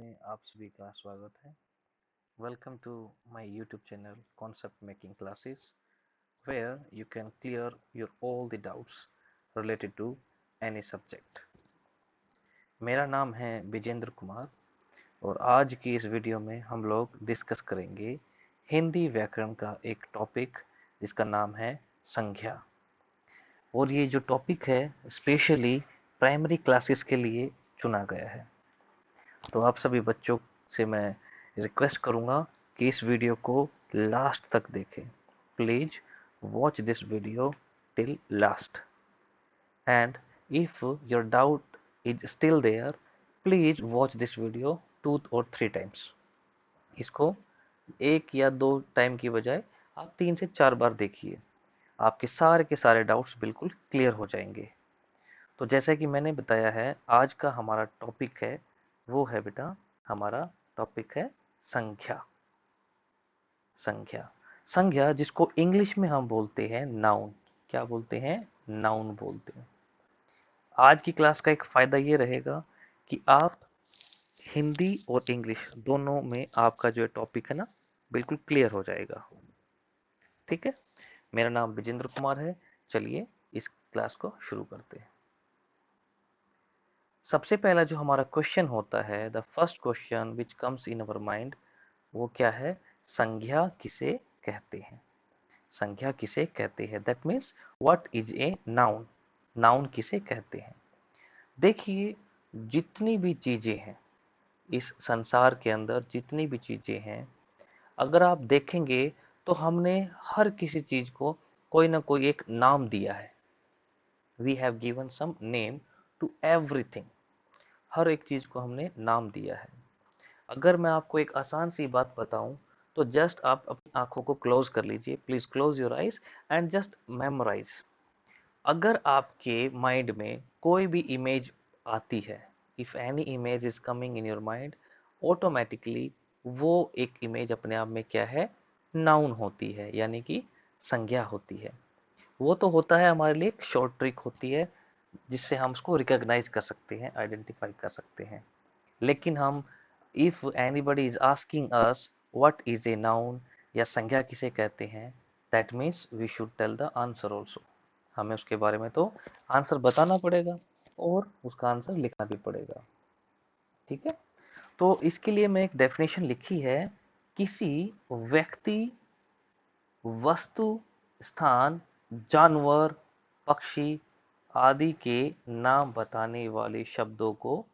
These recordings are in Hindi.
में आप सभी का स्वागत है। Welcome to my YouTube channel concept making classes where you can clear your all the doubts related to any subject. मेरा नाम है विजेंद्र कुमार और आज की इस वीडियो में हम लोग डिस्कस करेंगे हिंदी व्याकरण का एक टॉपिक जिसका नाम है संज्ञा। और ये जो टॉपिक है स्पेशली प्राइमरी क्लासेस के लिए चुना गया है। तो आप सभी बच्चों से मैं रिक्वेस्ट करूंगा कि इस वीडियो को लास्ट तक देखें। Please watch this video till last and if your doubt is still there please watch this video 2 और 3 टाइम्स। इसको एक या दो टाइम की बजाय आप 3 से 4 बार देखिए। आपके सारे के सारे डाउट्स बिल्कुल क्लियर हो जाएंगे। तो जैसे कि मैंने बताया है आज का हमारा टॉपिक है वो है बेटा हमारा टॉपिक है संख्या। संख्या संख्या जिसको इंग्लिश में हम बोलते हैं नाउन। क्या बोलते हैं? नाउन बोलते हैं। आज की क्लास का एक फायदा ये रहेगा कि आप हिंदी और इंग्लिश दोनों में आपका जो टॉपिक है ना बिल्कुल क्लियर हो जाएगा। ठीक है, मेरा नाम विजेंद्र कुमार है। चलिए इस क्लास को शुरू करते हैं। सबसे पहला जो हमारा क्वेश्चन होता है, the first question which comes in our mind, वो क्या है? संज्ञा किसे कहते हैं? संज्ञा किसे कहते हैं? That means what is a noun. Noun किसे कहते हैं? देखिए, जितनी भी चीजें हैं इस संसार के अंदर, जितनी भी चीजें हैं, अगर आप देखेंगे तो हमने हर किसी चीज को कोई ना कोई एक नाम दिया है। We have given some name to everything. हर एक चीज को हमने नाम दिया है। अगर मैं आपको एक आसान सी बात बताऊं तो जस्ट आप अपनी आंखों को क्लोज कर लीजिए। Please close your eyes and just memorize. अगर आपके माइंड में कोई भी इमेज आती है, if any image is coming in your mind, automatically वो एक इमेज अपने आप में क्या है? नाउन होती है, यानी कि संज्ञा होती है। वो तो होता है हमारे लिए एक शॉर्ट ट्रिक होती है जिससे हम उसको रिकॉग्नाइज कर सकते हैं, आइडेंटिफाई कर सकते हैं। लेकिन हम if anybody is asking us what is a noun या संज्ञा किसे कहते हैं, that means we should tell the answer also. हमें उसके बारे में तो आंसर बताना पड़ेगा और उसका आंसर लिखना भी पड़ेगा। ठीक है, तो इसके लिए मैं एक डेफिनेशन लिखी है। किसी व्यक्ति, वस्तु, स्थान, जानवर, पक्षी आदि के नाम बताने वाले शब्दों को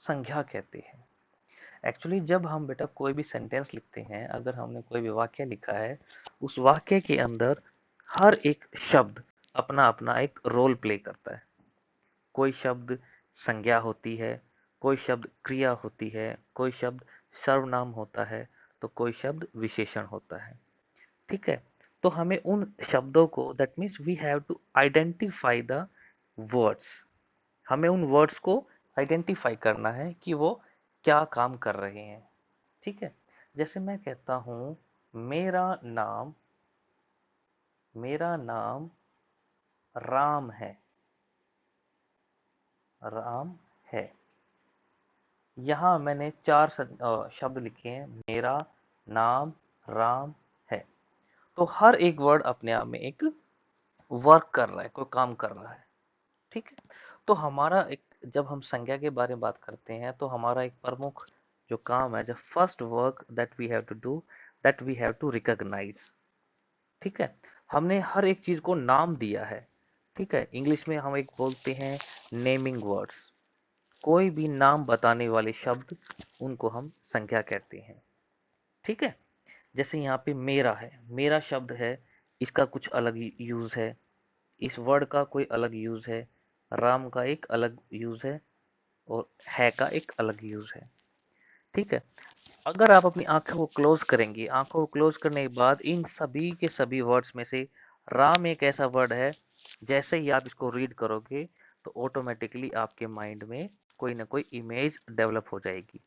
संज्ञा कहते हैं। एक्चुअली जब हम बेटा कोई भी सेंटेंस लिखते हैं, अगर हमने कोई भी वाक्य लिखा है, उस वाक्य के अंदर हर एक शब्द अपना अपना एक रोल प्ले करता है। कोई शब्द संज्ञा होती है, कोई शब्द क्रिया होती है, कोई शब्द सर्वनाम होता है, तो कोई शब्द विशेषण होता है। ठीक है, तो हमें उन शब्दों को, that means we have to identify the words. हमें उन वर्ड्स को आइडेंटिफाई करना है कि वो क्या काम कर रहे हैं। ठीक है, जैसे मैं कहता हूं मेरा नाम, मेरा नाम राम है। राम है। यहाँ मैंने चार शब्द लिखे हैं, मेरा नाम राम है। तो हर एक वर्ड अपने आप में एक वर्क कर रहा है, कोई काम कर रहा है। ठीक है, तो हमारा एक, जब हम संज्ञा के बारे में बात करते हैं तो हमारा एक प्रमुख जो काम है, जो first work that we have to do, that we have to recognize. ठीक है, हमने हर एक चीज को नाम दिया है। ठीक है, इंग्लिश में हम एक बोलते हैं नेमिंग वर्ड्स। कोई भी नाम बताने वाले शब्द, उनको हम संज्ञा कहते हैं। ठीक है, जैसे यहाँ पे मेरा है, मेरा शब्द है, इसका कुछ अलग यूज है, इस वर्ड का कोई अलग यूज है, राम का एक अलग यूज है और है का एक अलग यूज है। ठीक है, अगर आप अपनी आंखों को क्लोज करेंगे, आंखों को क्लोज करने के बाद इन सभी के सभी वर्ड्स में से राम एक ऐसा वर्ड है, जैसे ही आप इसको रीड करोगे तो ऑटोमेटिकली आपके माइंड में कोई ना कोई इमेज डेवलप हो जाएगी,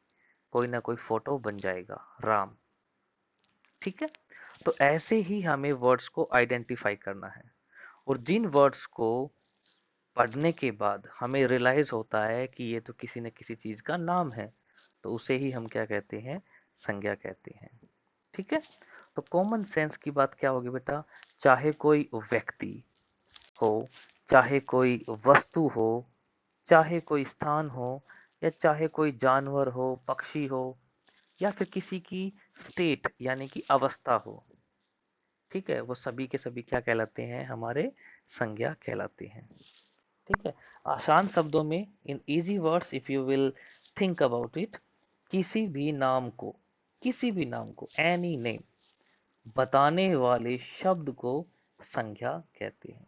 कोई ना कोई फोटो बन जाएगा राम। ठीक है, तो ऐसे ही हमें वर्ड्स को आइडेंटिफाई करना है। और जिन वर्ड्स को पढ़ने के बाद हमें रियलाइज होता है कि ये तो किसी न किसी चीज का नाम है, तो उसे ही हम क्या कहते हैं, संज्ञा कहते हैं। ठीक है, तो कॉमन सेंस की बात क्या होगी बेटा, चाहे कोई व्यक्ति हो, चाहे कोई वस्तु हो, चाहे कोई स्थान हो, या चाहे कोई जानवर हो, पक्षी हो, या फिर किसी की स्टेट यानी कि अवस्था हो, ठीक है, वो सभी के सभी क्या कहलाते हैं, हमारे संज्ञा कहलाते हैं। ठीक है, आसान शब्दों में, in easy words if you will think about it, किसी भी नाम को, किसी भी नाम को, एनी नेम बताने वाले शब्द को संज्ञा कहते हैं।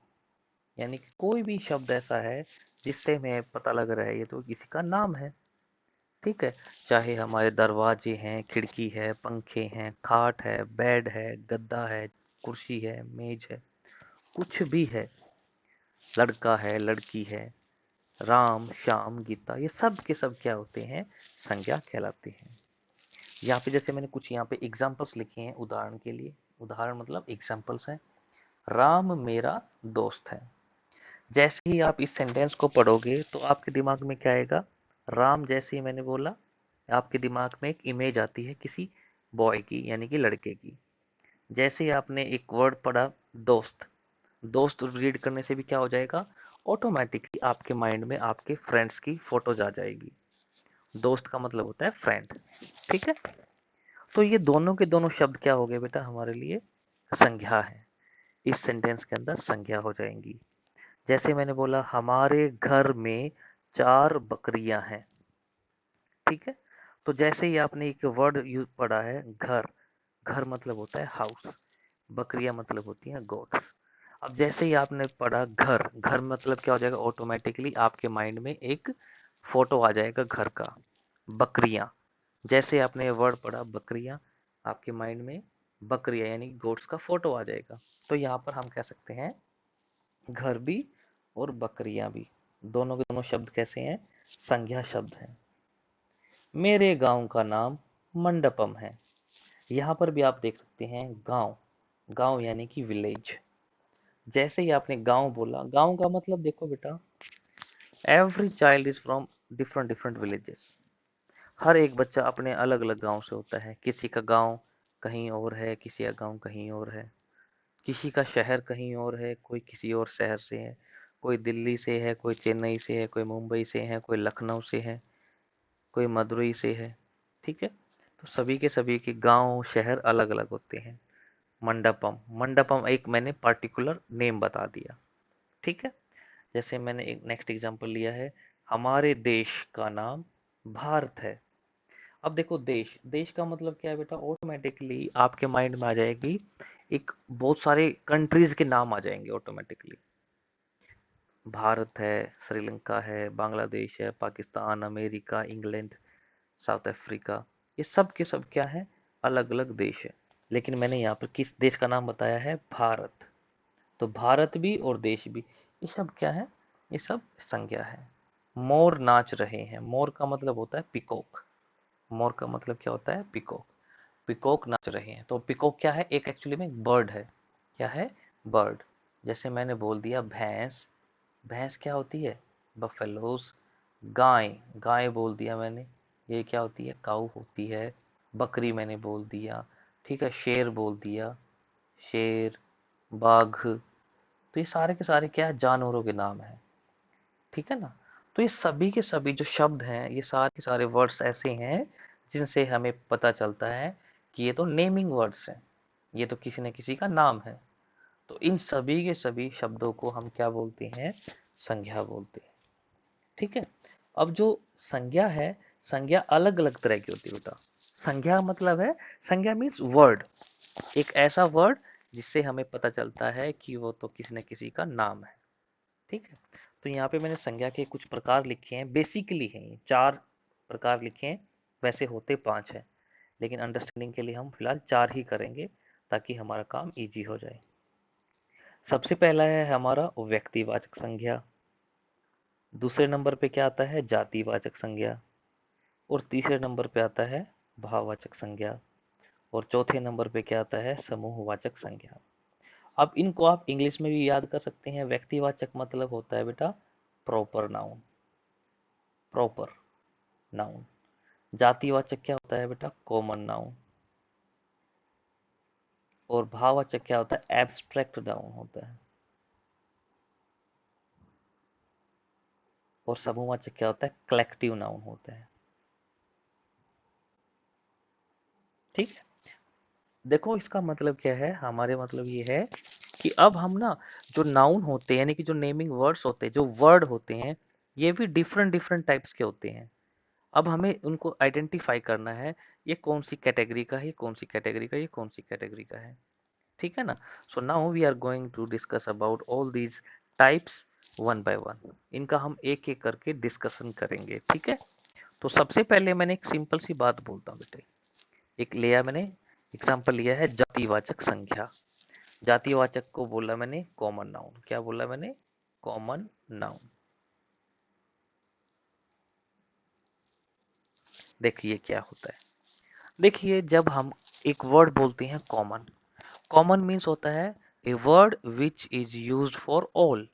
यानी कि कोई भी शब्द ऐसा है जिससे हमें पता लग रहा है ये तो किसी का नाम है। ठीक है, चाहे हमारे दरवाजे हैं, खिड़की है, पंखे हैं, खाट है, बेड है, गद्दा है, कुर्सी है, मेज है, कुछ भी है, लड़का है, लड़की है, राम, श्याम, गीता, ये सब के सब क्या होते हैं, संज्ञा कहलाते हैं। यहाँ पे जैसे मैंने कुछ यहाँ पे एग्जाम्पल्स लिखे हैं उदाहरण के लिए, उदाहरण मतलब एग्जाम्पल्स हैं। राम मेरा दोस्त है। जैसे ही आप इस सेंटेंस को पढ़ोगे तो आपके दिमाग में क्या आएगा, राम जैसे ही मैंने बोला, आपके दिमाग में एक इमेज आती है किसी बॉय की यानी कि लड़के की। जैसे ही आपने एक वर्ड पढ़ा दोस्त, दोस्त रीड करने से भी क्या हो जाएगा, ऑटोमेटिकली आपके माइंड में आपके फ्रेंड्स की फोटोज आ जाएगी। दोस्त का मतलब होता है फ्रेंड। ठीक है, तो ये दोनों के दोनों शब्द क्या हो गए बेटा, हमारे लिए संज्ञा है। इस सेंटेंस के अंदर संज्ञा हो जाएंगी। जैसे मैंने बोला हमारे घर में 4 बकरियां हैं। ठीक है, तो जैसे ही आपने एक वर्ड यूज पढ़ा है घर, घर मतलब होता है हाउस, बकरियां मतलब होती हैं गोट्स। अब जैसे ही आपने पढ़ा घर, घर मतलब क्या हो जाएगा, ऑटोमेटिकली आपके माइंड में एक फोटो आ जाएगा घर का। बकरियां, जैसे आपने वर्ड पढ़ा बकरियां, आपके माइंड में बकरियां यानी गोट्स का फोटो आ जाएगा। तो यहाँ पर हम कह सकते हैं घर भी और बकरियां भी, दोनों के दोनों शब्द कैसे हैं, संज्ञा शब्द हैं। मेरे गांव का नाम मंडपम है। यहाँ पर भी आप देख सकते हैं गांव, गांव यानी कि विलेज। जैसे ही आपने गांव बोला, गांव का मतलब देखो बेटा, every child is from different different villages. हर एक बच्चा अपने अलग अलग गांव से होता है। किसी का गांव कहीं और है, किसी का गांव कहीं और है, किसी का शहर कहीं और है, कोई किसी और शहर से है, कोई दिल्ली से है, कोई चेन्नई से है, कोई मुंबई से है, कोई लखनऊ से है, कोई मदुरई से है। ठीक है, तो सभी के गांव शहर अलग अलग होते हैं। मंडपम, मंडपम एक मैंने पर्टिकुलर नेम बता दिया। ठीक है, जैसे मैंने एक नेक्स्ट एग्जांपल लिया है, हमारे देश का नाम भारत है। अब देखो देश, देश का मतलब क्या है बेटा, ऑटोमेटिकली आपके माइंड में आ जाएगी एक, बहुत सारे कंट्रीज के नाम आ जाएंगे ऑटोमेटिकली। भारत है, श्रीलंका है, बांग्लादेश है, Pakistan, America, England, south Africa, ये सब के सब क्या है, अलग अलग देश है। लेकिन मैंने यहाँ पर किस देश का नाम बताया है, भारत। तो भारत भी और देश भी, ये सब क्या है, ये सब संज्ञा है। मोर नाच रहे हैं, मोर का मतलब होता है पिकॉक। मोर का मतलब क्या होता है, पिकॉक। पिकॉक नाच रहे हैं, तो पिकॉक क्या है, एक एक्चुअली में एक बर्ड है। क्या है, बर्ड। जैसे मैंने बोल दिया भैंस, भैंस क्या होती है, बफेलोज। गाय, गाय बोल दिया मैंने, ये क्या होती है, काऊ होती है। बकरी मैंने बोल दिया। ठीक है, शेर बोल दिया, शेर, बाघ। तो ये सारे के सारे क्या है, जानवरों के नाम है। ठीक है ना, तो ये सभी के सभी जो शब्द हैं, ये सारे के सारे वर्ड्स ऐसे हैं जिनसे हमें पता चलता है कि ये तो नेमिंग वर्ड्स हैं, ये तो किसी न किसी का नाम है। तो इन सभी के सभी शब्दों को हम क्या बोलते हैं, संज्ञा बोलते हैं। ठीक है, अब जो संज्ञा है, संज्ञा अलग अलग तरह की होती है बेटा। संज्ञा मतलब है, संज्ञा मीन्स वर्ड, एक ऐसा वर्ड जिससे हमें पता चलता है कि वो तो किसी न किसी का नाम है। ठीक है, तो यहाँ पे मैंने संज्ञा के कुछ प्रकार लिखे हैं, बेसिकली हैं ये 4 प्रकार लिखे हैं, वैसे होते 5 हैं, लेकिन अंडरस्टैंडिंग के लिए हम फिलहाल 4 ही करेंगे ताकि हमारा काम इजी हो जाए। सबसे पहला है हमारा व्यक्तिवाचक संज्ञा, दूसरे नंबर पे क्या आता है, जातिवाचक संज्ञा, और तीसरे नंबर पे आता है भाववाचक संज्ञा, और चौथे नंबर पे क्या आता है, समूहवाचक संज्ञा। अब इनको आप इंग्लिश में भी याद कर सकते हैं। व्यक्तिवाचक मतलब होता है बेटा प्रॉपर नाउन, प्रॉपर नाउन। जातिवाचक क्या होता है बेटा? Common noun. और भाववाचक क्या होता है? एब्स्ट्रैक्ट नाउन होता है। और समूहवाचक क्या होता है? कलेक्टिव नाउन होता है। ठीक है, देखो इसका मतलब क्या है, हमारे मतलब ये है कि अब हम ना जो नाउन होते हैं, यानी कि जो नेमिंग वर्ड्स होते हैं, जो वर्ड होते हैं, ये भी डिफरेंट डिफरेंट टाइप्स के होते हैं। अब हमें उनको आइडेंटिफाई करना है, ये कौन सी कैटेगरी का है, ये कौन सी कैटेगरी का, ये कौन सी कैटेगरी का है। ठीक है ना? So now we are going to discuss about all these types one by one. इनका हम एक एक करके डिस्कशन करेंगे। ठीक है, तो सबसे पहले मैंने एक सिंपल सी बात बोलता हूँ बेटे। एक लिया मैंने, एग्जाम्पल लिया है जातिवाचक संख्या। जातिवाचक को बोला मैंने कॉमन नाउन। क्या बोला मैंने? Common noun. देखिए क्या होता है। देखिए जब हम एक वर्ड बोलते हैं कॉमन, कॉमन मीन्स होता है a word which is used for all,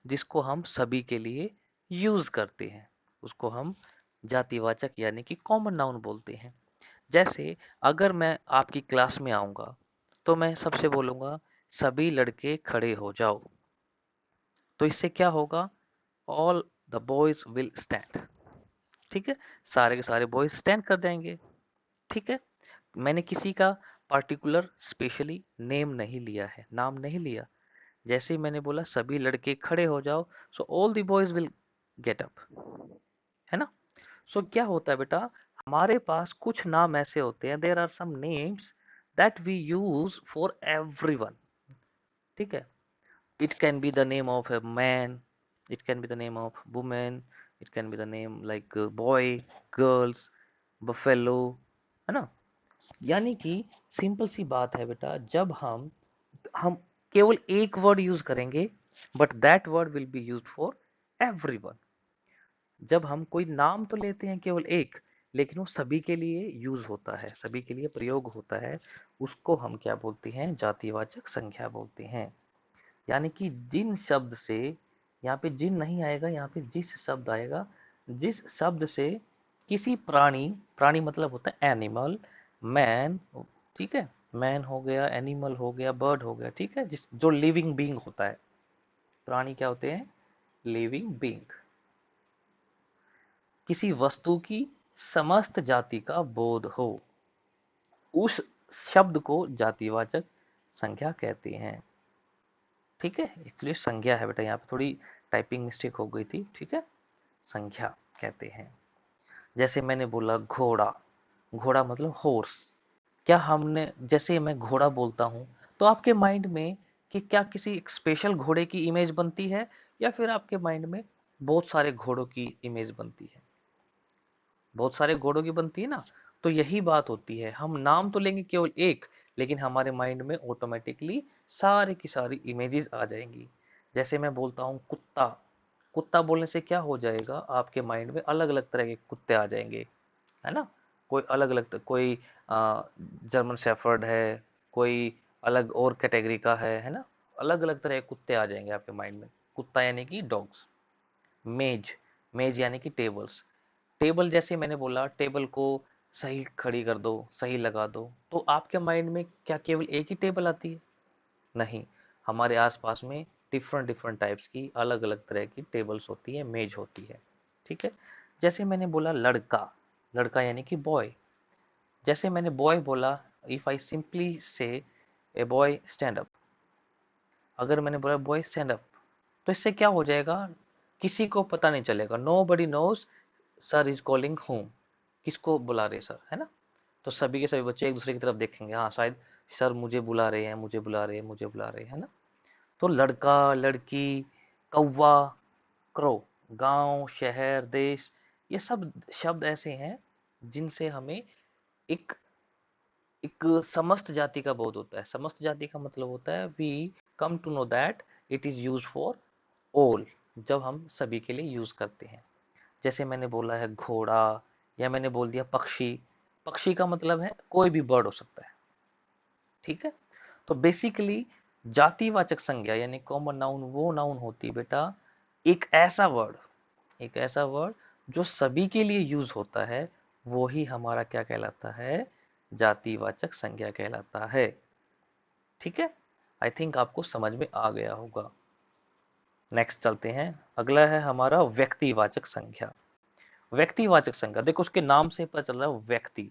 जिसको हम सभी के लिए यूज करते हैं, उसको हम जातिवाचक यानी कि कॉमन नाउन बोलते हैं। जैसे अगर मैं आपकी क्लास में आऊंगा तो मैं सबसे बोलूंगा सभी लड़के खड़े हो जाओ। तो इससे क्या होगा? All the boys will stand. ठीक है, सारे के सारे बॉयज स्टैंड कर जाएंगे। ठीक है, मैंने किसी का पार्टिकुलर स्पेशली नेम नहीं लिया है, नाम नहीं लिया। जैसे ही मैंने बोला सभी लड़के खड़े हो जाओ, so all the boys will get up, है ना? सो क्या होता है बेटा, हमारे पास कुछ नाम ऐसे होते हैं, there are some names that we use for everyone. ठीक है, it can be the name of a man, it can be the name of woman, it can be the name like boy, girls, buffalo, है ना? यानी कि सिंपल सी बात है बेटा, जब हम केवल एक वर्ड यूज करेंगे, but that word will be used for everyone. जब हम कोई नाम तो लेते हैं केवल एक, लेकिन वो सभी के लिए यूज होता है, सभी के लिए प्रयोग होता है, उसको हम क्या बोलते हैं? जातिवाचक संख्या बोलते हैं। यानी कि जिन शब्द से, यहाँ पे जिन नहीं आएगा, यहाँ पे जिस शब्द आएगा, जिस शब्द से किसी प्राणी, प्राणी मतलब होता है एनिमल, मैन, ठीक है, मैन हो गया, एनिमल हो गया, बर्ड हो गया, ठीक है, जिस जो लिविंग बीइंग होता है। प्राणी क्या होते हैं? Living being. किसी वस्तु की समस्त जाति का बोध हो, उस शब्द को जातिवाचक संख्या कहते हैं। ठीक है, एक्चुअली संज्ञा है बेटा, यहाँ पे थोड़ी टाइपिंग मिस्टेक हो गई थी। ठीक है, संख्या कहते हैं। जैसे मैंने बोला घोड़ा, घोड़ा मतलब हॉर्स। क्या हमने, जैसे मैं घोड़ा बोलता हूँ, तो आपके माइंड में कि क्या किसी एक स्पेशल घोड़े की इमेज बनती है, या फिर आपके माइंड में बहुत सारे घोड़ों की इमेज बनती है? बहुत सारे घोड़ों की बनती है ना। तो यही बात होती है, हम नाम तो लेंगे केवल एक, लेकिन हमारे माइंड में ऑटोमेटिकली सारी की सारी इमेजेस आ जाएंगी। जैसे मैं बोलता हूँ कुत्ता, कुत्ता बोलने से क्या हो जाएगा, आपके माइंड में अलग अलग तरह के कुत्ते आ जाएंगे, है ना? कोई अलग अलग, कोई जर्मन शेफर्ड है, कोई अलग और कैटेगरी का है ना? अलग अलग तरह के कुत्ते आ जाएंगे आपके माइंड में। कुत्ता यानी कि डॉग्स। मेज, मेज यानी कि टेबल्स। टेबल, जैसे मैंने बोला टेबल को सही खड़ी कर दो, सही लगा दो, तो आपके माइंड में क्या केवल एक ही टेबल आती है? नहीं, हमारे आसपास में डिफरेंट डिफरेंट टाइप्स की अलग अलग तरह की टेबल्स होती है, मेज होती है। ठीक है, जैसे मैंने बोला लड़का, लड़का यानी कि बॉय। जैसे मैंने बॉय बोला, इफ आई सिंपली से ए बॉय स्टैंड अप, अगर मैंने बोला बॉय स्टैंड अप, तो इससे क्या हो जाएगा? किसी को पता नहीं चलेगा, nobody knows sir is calling home, किसको बुला रहे सर, है ना? तो सभी के सभी बच्चे एक दूसरे की तरफ देखेंगे, हाँ शायद सर मुझे बुला रहे हैं, मुझे बुला रहे हैं, मुझे बुला रहे हैं, है ना? तो लड़का, लड़की, कौवा, क्रो, गांव, शहर, देश, ये सब शब्द ऐसे हैं जिनसे हमें एक एक समस्त जाति का बोध होता है। समस्त जाति का मतलब होता है we come to know that it is use for all, जब हम सभी के लिए यूज करते हैं। जैसे मैंने बोला है घोड़ा, या मैंने बोल दिया पक्षी। पक्षी का मतलब है कोई भी बर्ड हो सकता है। ठीक है, तो बेसिकली जातिवाचक संज्ञा यानी कॉमन नाउन वो नाउन होती है बेटा, एक ऐसा वर्ड, एक ऐसा वर्ड जो सभी के लिए यूज होता है, वो ही हमारा क्या कहलाता है, जातिवाचक संज्ञा कहलाता है। ठीक है, आई थिंक आपको समझ में आ गया होगा। नेक्स्ट चलते हैं, अगला है हमारा व्यक्तिवाचक संज्ञा। व्यक्तिवाचक संज्ञा, देखो उसके नाम से पता चल रहा है व्यक्ति।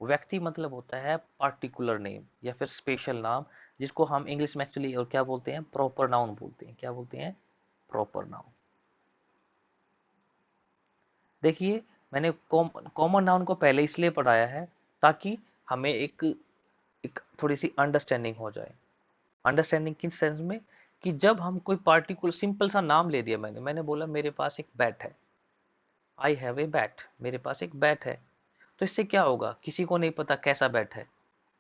व्यक्ति मतलब होता है पार्टिकुलर नेम या फिर स्पेशल नाम, जिसको हम इंग्लिश में एक्चुअली और क्या बोलते हैं, प्रॉपर नाउन बोलते हैं। क्या बोलते हैं, प्रॉपर नाउन। देखिए, मैंने कॉमन नाउन को पहले इसलिए पढ़ाया है ताकि हमें एक थोड़ी सी अंडरस्टैंडिंग हो जाए। अंडरस्टैंडिंग किस सेंस में, कि जब हम कोई पार्टिकुलर सिंपल सा नाम ले दिया, मैंने बोला मेरे पास एक बैट है, आई हैव ए बैट, मेरे पास एक बैट है। तो इससे क्या होगा, किसी को नहीं पता कैसा बैट है।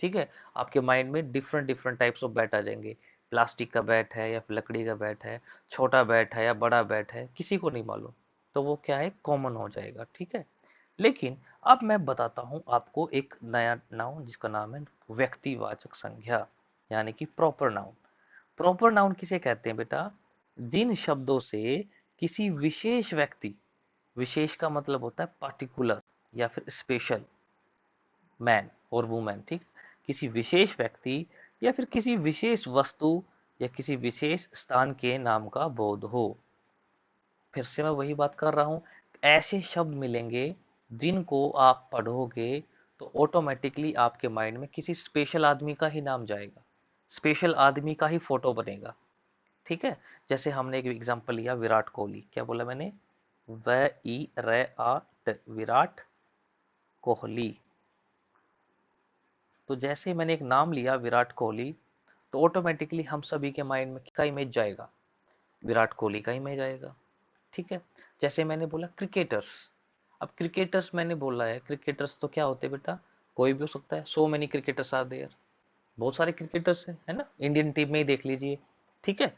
ठीक है, आपके माइंड में different different types of bat आ जाएंगे। प्लास्टिक का बैट है या फिर लकड़ी का बैट है, छोटा बैट है या बड़ा बैट है, किसी को नहीं मालूम। तो वो क्या है, कॉमन हो जाएगा। ठीक है, लेकिन अब मैं बताता हूं आपको एक नया नाउन जिसका नाम है व्यक्तिवाचक संज्ञा, यानी कि प्रॉपर नाउन। प्रॉपर नाउन किसे कहते हैं बेटा, जिन शब्दों से किसी विशेष व्यक्ति, विशेष का मतलब होता है पार्टिकुलर या फिर स्पेशल, मैन और वुमेन, ठीक, किसी विशेष व्यक्ति या फिर किसी विशेष वस्तु या किसी विशेष स्थान के नाम का बोध हो। फिर से मैं वही बात कर रहा हूं, ऐसे शब्द मिलेंगे जिनको आप पढ़ोगे तो ऑटोमेटिकली आपके माइंड में किसी स्पेशल आदमी का ही नाम जाएगा, स्पेशल आदमी का ही फोटो बनेगा। ठीक है, जैसे हमने एक एग्जांपल लिया विराट कोहली, क्या बोला मैंने, व ई र आ ट, विराट कोहली। तो जैसे मैंने एक नाम लिया विराट कोहली, तो ऑटोमेटिकली हम सभी के माइंड में किसका इमेज जाएगा, विराट कोहली का इमेज आएगा। ठीक है, जैसे मैंने बोला क्रिकेटर्स, अब क्रिकेटर्स मैंने बोला है, क्रिकेटर्स तो क्या होते हैं बेटा, कोई भी हो सकता है, so many cricketers are there, बहुत सारे क्रिकेटर्स हैं, है ना, इंडियन टीम में ही देख लीजिए। ठीक है,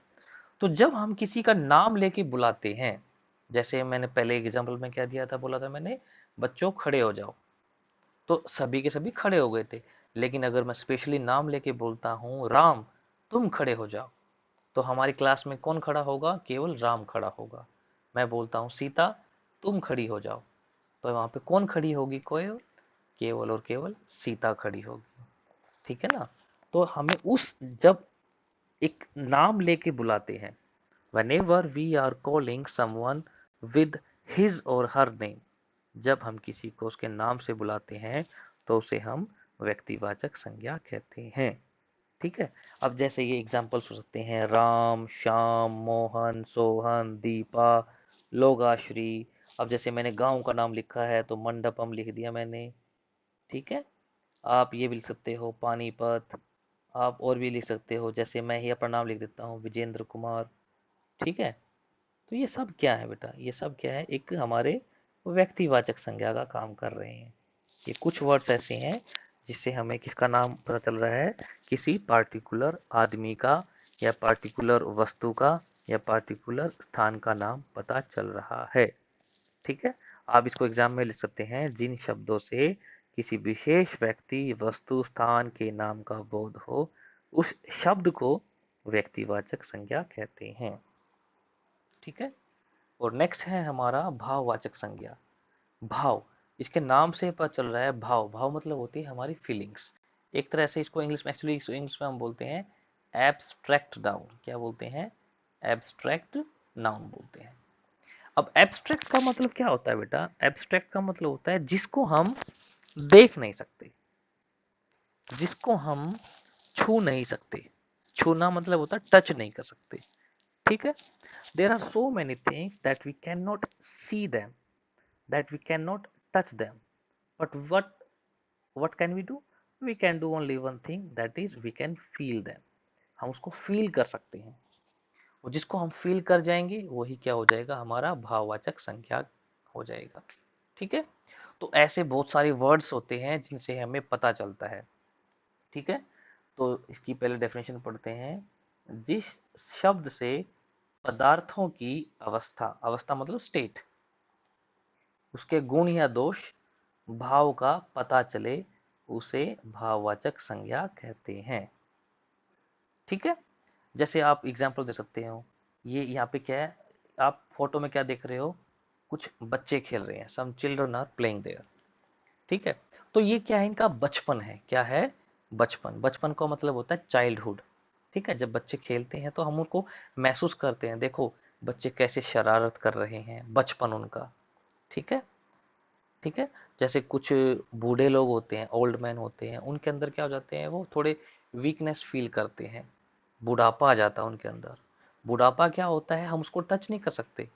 तो जब हम किसी का नाम लेके बुलाते हैं, जैसे मैंने पहले एग्जाम्पल में क्या दिया था, बोला था मैंने बच्चों खड़े हो जाओ, तो सभी के सभी खड़े हो गए थे। लेकिन अगर मैं स्पेशली नाम लेके बोलता हूँ राम, तुम खड़े हो जाओ, तो हमारी क्लास में कौन खड़ा होगा, केवल राम खड़ा होगा। मैं बोलता हूँ सीता, तुम खड़ी हो जाओ, तो वहां पे कौन खड़ी होगी, कोई, केवल और केवल सीता खड़ी होगी। ठीक है ना, तो हमें उस, जब एक नाम लेके बुलाते हैं, whenever we are calling someone with his or her name, जब हम किसी को उसके नाम से बुलाते हैं तो उसे हम व्यक्तिवाचक संज्ञा कहते हैं। ठीक है, अब जैसे ये एग्जांपल्स हो सकते हैं, राम, श्याम, मोहन, सोहन, दीपा, लोगाश्री। अब जैसे मैंने गांव का नाम लिखा है तो मंडपम लिख दिया मैंने। ठीक है, आप ये भी लिख सकते हो पानीपत, आप और भी लिख सकते हो, जैसे मैं ही अपना नाम लिख देता हूँ विजेंद्र कुमार। ठीक है, तो ये सब क्या है बेटा, ये सब क्या है, एक हमारे व्यक्तिवाचक संज्ञा का काम कर रहे हैं। ये कुछ वर्ड्स ऐसे हैं जिससे हमें किसका नाम पता चल रहा है, किसी पार्टिकुलर आदमी का या पार्टिकुलर वस्तु का या पार्टिकुलर स्थान का नाम पता चल रहा है। ठीक है, आप इसको एग्जाम में लिख सकते हैं, जिन शब्दों से किसी विशेष व्यक्ति, वस्तु, स्थान के नाम का बोध हो, उस शब्द को व्यक्तिवाचक संज्ञा कहते हैं। ठीक है, और नेक्स्ट है हमारा भाववाचक संज्ञा। भाव, इसके नाम से पता चल रहा है, भाव, भाव मतलब होती है हमारी फीलिंग्स। एक तरह से इसको इंग्लिश में, एक्चुअली इंग्लिश में हम बोलते हैं एब्स्ट्रैक्ट नाउन। क्या बोलते हैं, एब्स्ट्रैक्ट नाउन बोलते हैं। अब एब्स्ट्रैक्ट का मतलब क्या होता है बेटा, एब्स्ट्रैक्ट का मतलब होता है जिसको हम देख नहीं सकते, जिसको हम छू नहीं सकते। छूना मतलब होता है टच नहीं कर सकते। ठीक है, there are so many things that we can not see them, that we cannot touch them, but what can we do, we can do only one thing, that is we can feel them। हम उसको फील कर सकते हैं, और जिसको हम फील कर जाएंगे वही क्या हो जाएगा, हमारा भाववाचक संज्ञा हो जाएगा। ठीक है, तो ऐसे बहुत सारे वर्ड्स होते हैं जिनसे हमें पता चलता है। ठीक है, तो इसकी पहले डेफिनेशन पढ़ते हैं। जिस शब्द से पदार्थों की अवस्था, अवस्था मतलब स्टेट, उसके गुण या दोष, भाव का पता चले, उसे भाववाचक संज्ञा कहते हैं। ठीक है, जैसे आप एग्जाम्पल दे सकते हो, ये यहाँ पे क्या है, आप फोटो में क्या देख रहे हो, कुछ बच्चे खेल रहे हैं, some children are playing there. ठीक है। तो ये क्या है, इनका बचपन है। क्या है? बचपन। बचपन का मतलब होता है चाइल्डहुड। ठीक है, जब बच्चे खेलते हैं तो हम उनको महसूस करते हैं, देखो बच्चे कैसे शरारत कर रहे हैं, बचपन उनका। ठीक है। ठीक है। जैसे कुछ बूढ़े लोग होते हैं, ओल्ड मैन होते हैं, उनके अंदर क्या हो जाते हैं, वो थोड़े वीकनेस फील करते हैं, बुढ़ापा आ जाता है उनके अंदर। बुढ़ापा क्या होता है, हम उसको टच नहीं कर सकते,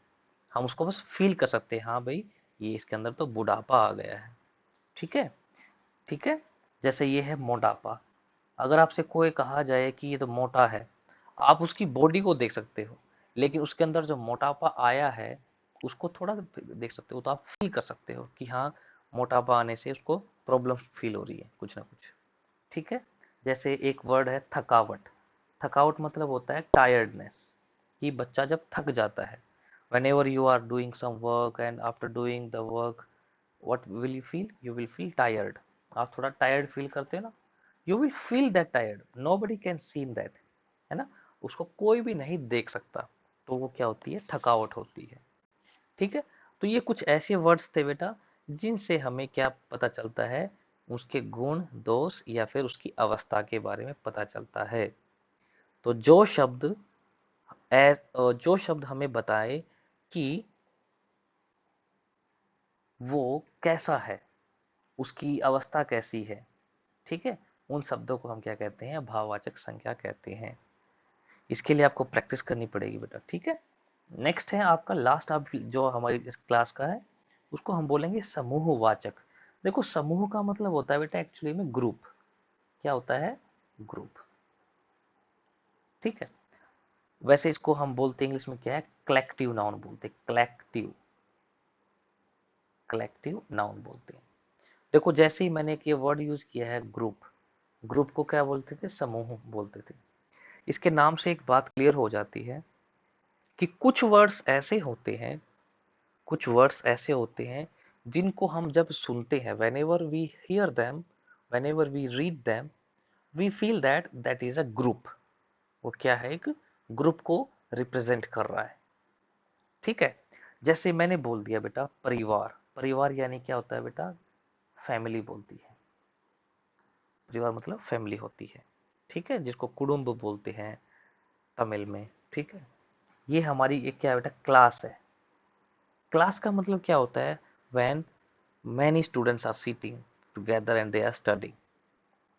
हम उसको बस फील कर सकते हैं, हाँ भाई ये इसके अंदर तो बुढ़ापा आ गया है। ठीक है। ठीक है। जैसे ये है मोटापा। अगर आपसे कोई कहा जाए कि ये तो मोटा है, आप उसकी बॉडी को देख सकते हो, लेकिन उसके अंदर जो मोटापा आया है उसको थोड़ा देख सकते हो, तो आप फील कर सकते हो कि हाँ मोटापा आने से उसको प्रॉब्लम फील हो रही है कुछ ना कुछ। ठीक है। जैसे एक वर्ड है थकावट। थकावट मतलब होता है टायर्डनेस, कि बच्चा जब थक जाता है। whenever you are doing some work and after doing the work, what will you feel? You will feel tired. आप थोड़ा टायर्ड फील करते हो ना, you will feel that tired, nobody can see that, है ना, उसको कोई भी नहीं देख सकता, तो वो क्या होती है, थकावट होती है। ठीक है। तो ये कुछ ऐसे वर्ड्स थे बेटा जिनसे हमें क्या पता चलता है, उसके गुण दोष या फिर उसकी अवस्था के बारे में पता चलता है। तो जो शब्द हमें बताए कि वो कैसा है, उसकी अवस्था कैसी है, ठीक है, उन शब्दों को हम क्या कहते हैं, भाववाचक संख्या कहते हैं। इसके लिए आपको प्रैक्टिस करनी पड़ेगी बेटा। ठीक है। नेक्स्ट है आपका लास्ट, अब जो हमारी इस क्लास का है उसको हम बोलेंगे समूहवाचक। देखो समूह का मतलब होता है बेटा एक्चुअली में ग्रुप। क्या होता है? ग्रुप। ठीक है। वैसे इसको हम बोलते हैं इंग्लिश में क्या है, कलेक्टिव नाउन बोलते हैं, कलेक्टिव। कलेक्टिव नाउन बोलते हैं। देखो जैसे ही मैंने एक ये वर्ड यूज किया है ग्रुप, ग्रुप को क्या बोलते थे, समूह बोलते थे। इसके नाम से एक बात क्लियर हो जाती है कि कुछ वर्ड्स ऐसे होते हैं जिनको हम जब सुनते हैं, whenever we hear them, whenever we read them, we feel that that is a group। वो क्या है, एक ग्रुप को रिप्रेजेंट कर रहा है। ठीक है। जैसे मैंने बोल दिया बेटा परिवार, परिवार यानी क्या होता है बेटा, फैमिली बोलती है। परिवार मतलब फैमिली होती है। ठीक है, जिसको कुटुंब बोलते हैं तमिल में। ठीक है। ये हमारी एक क्या है बेटा, क्लास है। क्लास का मतलब क्या होता है, when many students are sitting together and they are studying।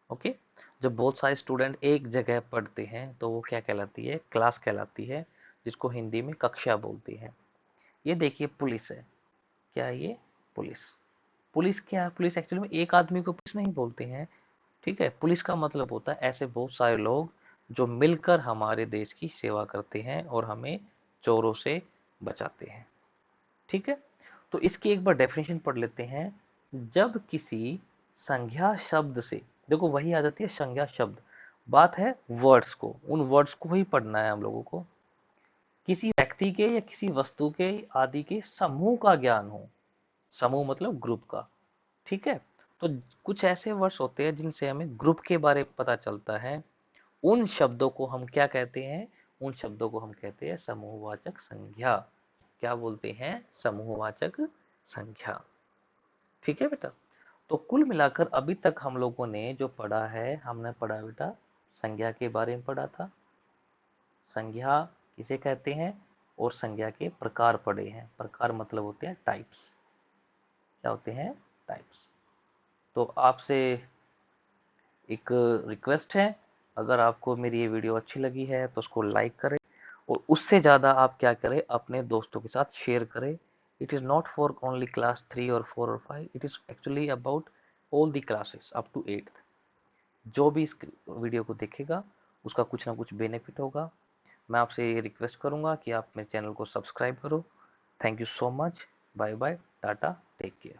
Okay. जब बहुत सारे स्टूडेंट एक जगह पढ़ते हैं तो वो क्या कहलाती है, क्लास कहलाती है, जिसको हिंदी में कक्षा बोलती है। ये देखिए पुलिस है। क्या है ये, पुलिस। पुलिस क्या है, पुलिस एक्चुअली में एक आदमी को पुलिस नहीं बोलते हैं। ठीक है, पुलिस का मतलब होता है ऐसे बहुत सारे लोग जो मिलकर हमारे देश की सेवा करते हैं और हमें चोरों से बचाते हैं। ठीक है। तो इसकी एक बार डेफिनेशन पढ़ लेते हैं। जब किसी संज्ञा शब्द से, देखो वही आ जाती है संज्ञा शब्द, बात है वर्ड्स को, उन वर्ड्स को ही पढ़ना है हम लोगों को। किसी व्यक्ति के या किसी वस्तु के आदि के समूह का ज्ञान हो, समूह मतलब ग्रुप का। ठीक है। तो कुछ ऐसे वर्ड्स होते हैं जिनसे हमें ग्रुप के बारे में पता चलता है, उन शब्दों को हम क्या कहते हैं, उन शब्दों को हम कहते हैं समूहवाचक संज्ञा। क्या बोलते हैं, समूहवाचक संख्या। ठीक है बेटा। तो कुल मिलाकर अभी तक हम लोगों ने जो पढ़ा है, हमने पढ़ा बेटा संज्ञा के बारे में पढ़ा था, संज्ञा किसे कहते हैं, और संज्ञा के प्रकार पढ़े हैं। प्रकार मतलब होते हैं टाइप्स। क्या होते हैं, टाइप्स। तो आपसे एक रिक्वेस्ट है, अगर आपको मेरी ये वीडियो अच्छी लगी है तो उसको लाइक करें, और उससे ज़्यादा आप क्या करें, अपने दोस्तों के साथ शेयर करें। It is not for only class 3 और 4 और 5, it is actually about all the classes up to 8th। जो भी इस वीडियो को देखेगा उसका कुछ ना कुछ बेनिफिट होगा। मैं आपसे ये रिक्वेस्ट करूंगा कि आप मेरे चैनल को सब्सक्राइब करो। Thank you so much. Bye bye, tata, take care.